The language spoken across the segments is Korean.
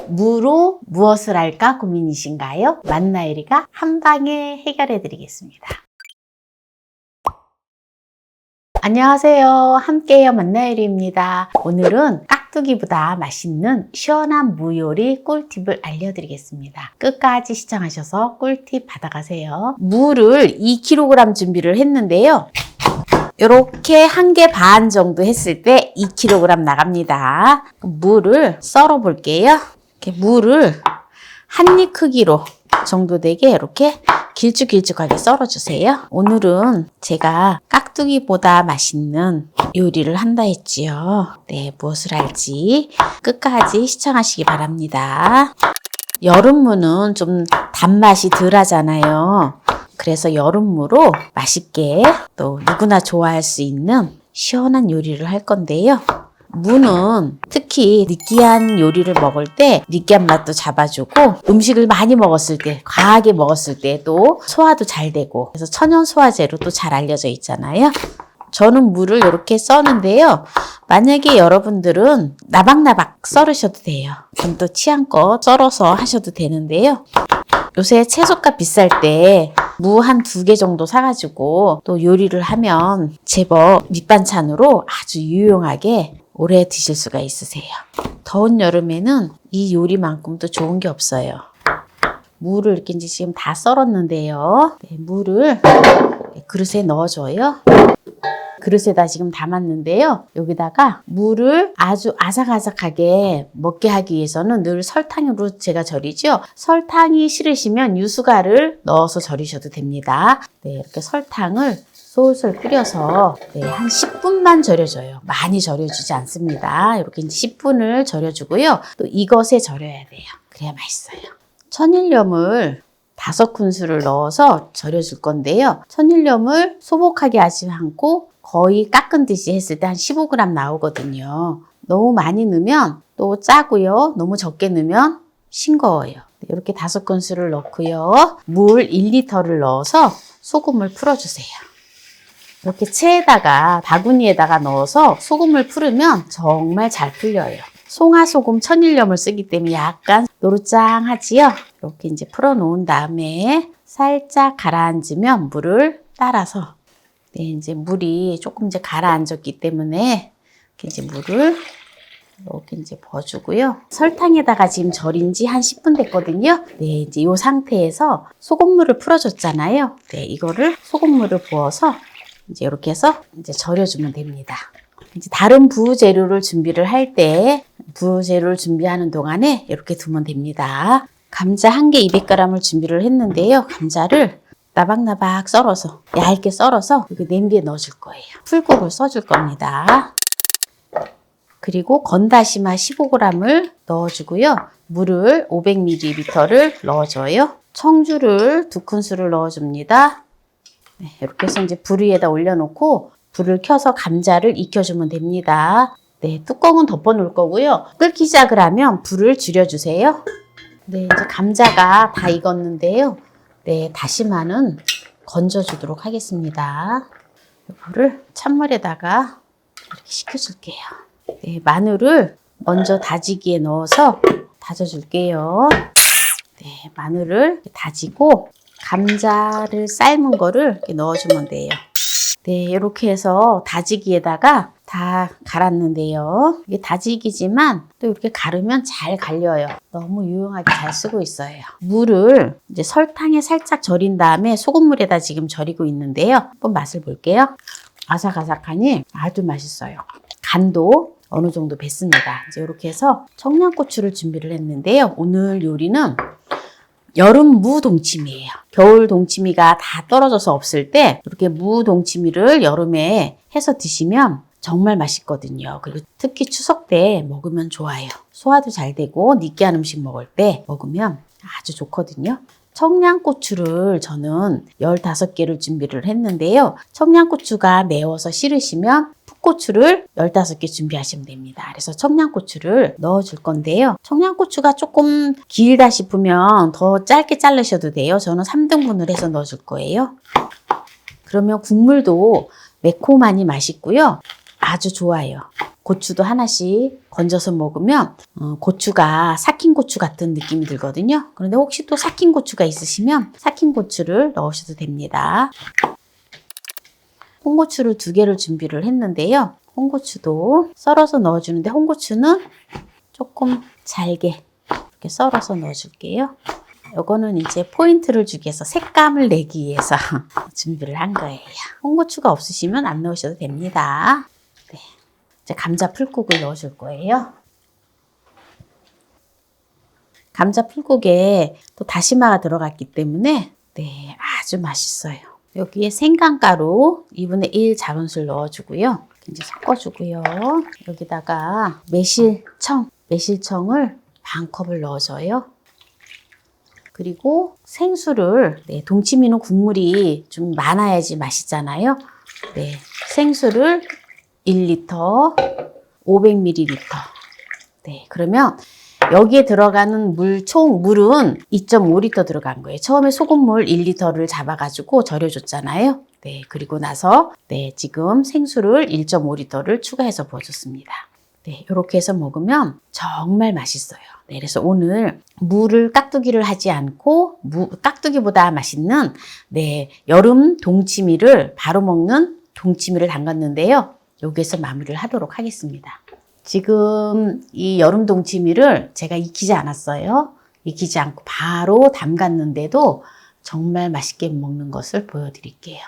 무로 무엇을 할까 고민이신가요? 만나요리가 한방에 해결해 드리겠습니다. 안녕하세요. 함께해요 만나요리입니다. 오늘은 깍두기보다 맛있는 시원한 무 요리 꿀팁을 알려드리겠습니다. 끝까지 시청하셔서 꿀팁 받아가세요. 무를 2kg 준비를 했는데요. 이렇게 1개 반 정도 했을 때 2kg 나갑니다. 무를 썰어 볼게요. 이렇게 무를 한 입 크기로 정도 되게 이렇게 길쭉길쭉하게 썰어주세요. 오늘은 제가 깍두기보다 맛있는 요리를 한다 했지요. 네, 무엇을 할지 끝까지 시청하시기 바랍니다. 여름무는 좀 단맛이 덜 하잖아요. 그래서 여름무로 맛있게 또 누구나 좋아할 수 있는 시원한 요리를 할 건데요. 무는 특히 느끼한 요리를 먹을 때 느끼한 맛도 잡아주고 음식을 많이 먹었을 때, 과하게 먹었을 때도 소화도 잘 되고 그래서 천연 소화제로 또 잘 알려져 있잖아요. 저는 무를 이렇게 써는데요. 만약에 여러분들은 나박나박 썰으셔도 돼요. 그럼 또 취향껏 썰어서 하셔도 되는데요. 요새 채소값 비쌀 때 무 한 2개 정도 사가지고 또 요리를 하면 제법 밑반찬으로 아주 유용하게 오래 드실 수가 있으세요. 더운 여름에는 이 요리만큼 또 좋은 게 없어요. 무를 이렇게 이제 지금 다 썰었는데요. 네, 무를 그릇에 넣어줘요. 그릇에다 지금 담았는데요. 여기다가 무를 아주 아삭아삭하게 먹게 하기 위해서는 늘 설탕으로 제가 절이죠. 설탕이 싫으시면 유수가를 넣어서 절이셔도 됩니다. 네, 이렇게 설탕을 솔솔 뿌려서 한 10분만 절여줘요. 많이 절여주지 않습니다. 이렇게 10분을 절여주고요. 또 이것에 절여야 돼요. 그래야 맛있어요. 천일염을 5큰술을 넣어서 절여줄 건데요. 천일염을 소복하게 하지 않고 거의 깎은 듯이 했을 때 한 15g 나오거든요. 너무 많이 넣으면 또 짜고요. 너무 적게 넣으면 싱거워요. 이렇게 5큰술을 넣고요. 물 1리터를 넣어서 소금을 풀어주세요. 이렇게 체에다가 바구니에다가 넣어서 소금을 풀으면 정말 잘 풀려요. 송화소금 천일염을 쓰기 때문에 약간 노릇짱하지요. 이렇게 이제 풀어 놓은 다음에 살짝 가라앉으면 물을 따라서 이제 물이 조금 이제 가라앉았기 때문에 이렇게 이제 물을 이렇게 이제 부어주고요. 설탕에다가 지금 절인 지 한 10분 됐거든요. 네, 이제 이 상태에서 소금물을 풀어줬잖아요. 네, 이거를 소금물을 부어서 이제 이렇게 해서 이제 절여주면 됩니다. 이제 다른 부재료를 준비를 할 때 부재료를 준비하는 동안에 이렇게 두면 됩니다. 감자 1개 200g을 준비를 했는데요. 감자를 나박나박 썰어서 얇게 썰어서 여기 냄비에 넣어줄 거예요. 풀국을 써줄 겁니다. 그리고 건다시마 15g을 넣어주고요. 물을 500ml를 넣어줘요. 청주를 2큰술을 넣어줍니다. 네, 이렇게 해서 이제 불 위에다 올려놓고 불을 켜서 감자를 익혀주면 됩니다. 네, 뚜껑은 덮어 놓을 거고요. 끓기 시작을 하면 불을 줄여주세요. 네, 이제 감자가 다 익었는데요. 네, 다시마는 건져주도록 하겠습니다. 이거를 찬물에다가 이렇게 식혀줄게요. 네, 마늘을 먼저 다지기에 넣어서 다져줄게요. 네, 마늘을 다지고 감자를 삶은 거를 이렇게 넣어주면 돼요. 네, 이렇게 해서 다지기에다가 다 갈았는데요. 이게 다지기지만 또 이렇게 갈으면 잘 갈려요. 너무 유용하게 잘 쓰고 있어요. 물을 이제 설탕에 살짝 절인 다음에 소금물에다 지금 절이고 있는데요. 한번 맛을 볼게요. 아삭아삭하니 아주 맛있어요. 간도 어느 정도 뱄습니다. 이제 이렇게 해서 청양고추를 준비를 했는데요. 오늘 요리는 여름 무 동치미예요. 겨울 동치미가 다 떨어져서 없을 때 이렇게 무 동치미를 여름에 해서 드시면 정말 맛있거든요. 그리고 특히 추석 때 먹으면 좋아요. 소화도 잘 되고 느끼한 음식 먹을 때 먹으면 아주 좋거든요. 청양고추를 저는 15개를 준비를 했는데요. 청양고추가 매워서 싫으시면 풋고추를 15개 준비하시면 됩니다. 그래서 청양고추를 넣어줄 건데요. 청양고추가 조금 길다 싶으면 더 짧게 자르셔도 돼요. 저는 3등분을 해서 넣어줄 거예요. 그러면 국물도 매콤하니 맛있고요. 아주 좋아요. 고추도 하나씩 건져서 먹으면 고추가 삭힌 고추 같은 느낌이 들거든요. 그런데 혹시 또 삭힌 고추가 있으시면 삭힌 고추를 넣으셔도 됩니다. 홍고추를 2개를 준비를 했는데요. 홍고추도 썰어서 넣어주는데 홍고추는 조금 잘게 이렇게 썰어서 넣어줄게요. 요거는 이제 포인트를 주기 위해서 색감을 내기 위해서 준비를 한 거예요. 홍고추가 없으시면 안 넣으셔도 됩니다. 네. 이제 감자 풀국을 넣어줄 거예요. 감자 풀국에 또 다시마가 들어갔기 때문에 네, 아주 맛있어요. 여기에 생강가루 2분의 1 작은술 넣어주고요. 이제 섞어주고요. 여기다가 매실청을 반 컵을 넣어줘요. 그리고 생수를, 네, 동치미는 국물이 좀 많아야지 맛있잖아요. 네, 생수를 1리터, 500ml. 네, 그러면 여기에 들어가는 물은 2.5리터 들어간 거예요. 처음에 소금물 1리터를 잡아가지고 절여줬잖아요. 네, 그리고 나서 네, 지금 생수를 1.5리터를 추가해서 부어줬습니다. 네, 이렇게 해서 먹으면 정말 맛있어요. 네, 그래서 오늘 무를 깍두기를 하지 않고 깍두기보다 맛있는 네, 여름 동치미를 바로 먹는 동치미를 담갔는데요. 여기에서 마무리를 하도록 하겠습니다. 지금 이 여름 동치미를 제가 익히지 않았어요. 익히지 않고 바로 담갔는데도 정말 맛있게 먹는 것을 보여드릴게요.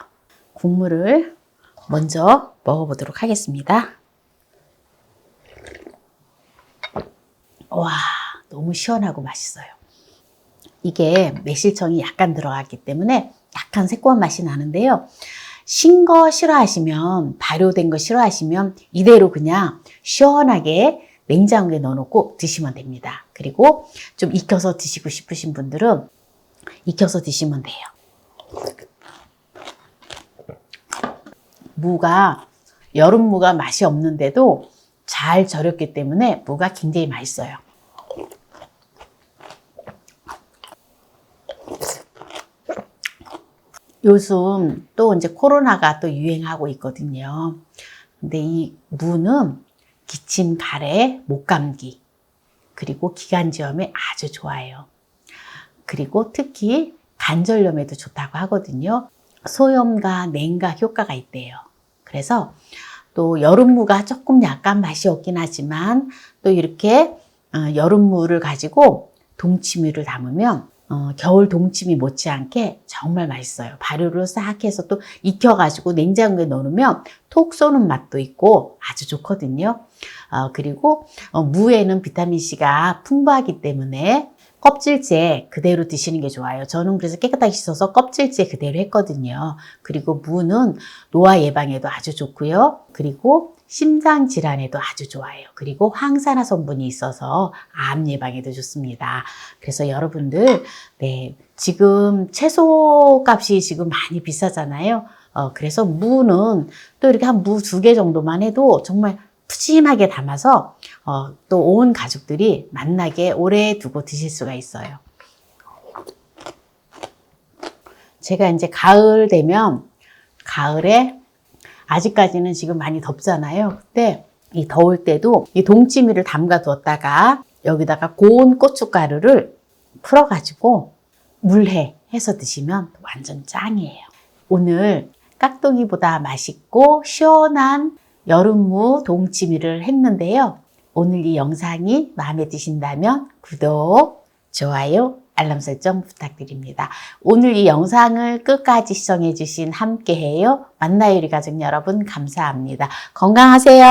국물을 먼저 먹어보도록 하겠습니다. 와, 너무 시원하고 맛있어요. 이게 매실청이 약간 들어갔기 때문에 약간 새콤한 맛이 나는데요. 신 거 싫어하시면, 발효된 거 싫어하시면 이대로 그냥 시원하게 냉장고에 넣어놓고 드시면 됩니다. 그리고 좀 익혀서 드시고 싶으신 분들은 익혀서 드시면 돼요. 여름 무가 맛이 없는데도 잘 절였기 때문에 무가 굉장히 맛있어요. 요즘 또 이제 코로나가 또 유행하고 있거든요. 근데 이 무는 기침, 가래, 목감기, 그리고 기관지염에 아주 좋아요. 그리고 특히 관절염에도 좋다고 하거든요. 소염과 냉각 효과가 있대요. 그래서 또 여름무가 조금 약간 맛이 없긴 하지만 또 이렇게 여름무를 가지고 동치미를 담으면 겨울 동치미 못지않게 정말 맛있어요. 발효를 싹 해서 또 익혀가지고 냉장고에 넣으면 톡 쏘는 맛도 있고 아주 좋거든요. 그리고 무에는 비타민C가 풍부하기 때문에 껍질째 그대로 드시는 게 좋아요. 저는 그래서 깨끗하게 씻어서 껍질째 그대로 했거든요. 그리고 무는 노화 예방에도 아주 좋고요. 그리고 심장 질환에도 아주 좋아요. 그리고 항산화 성분이 있어서 암 예방에도 좋습니다. 그래서 여러분들, 네, 지금 채소 값이 지금 많이 비싸잖아요. 그래서 무는 또 이렇게 한 무 2개 정도만 해도 정말 푸짐하게 담아서 또 온 가족들이 맛나게 오래 두고 드실 수가 있어요. 제가 이제 가을 되면 가을에 아직까지는 지금 많이 덥잖아요. 그때 이 더울 때도 이 동치미를 담가 두었다가 여기다가 고운 고춧가루를 풀어가지고 물회 해서 드시면 완전 짱이에요. 오늘 깍두기보다 맛있고 시원한 여름무 동치미를 했는데요. 오늘 이 영상이 마음에 드신다면 구독, 좋아요, 알람 설정 부탁드립니다. 오늘 이 영상을 끝까지 시청해주신 함께해요 만나요 우리 가족 여러분 감사합니다. 건강하세요.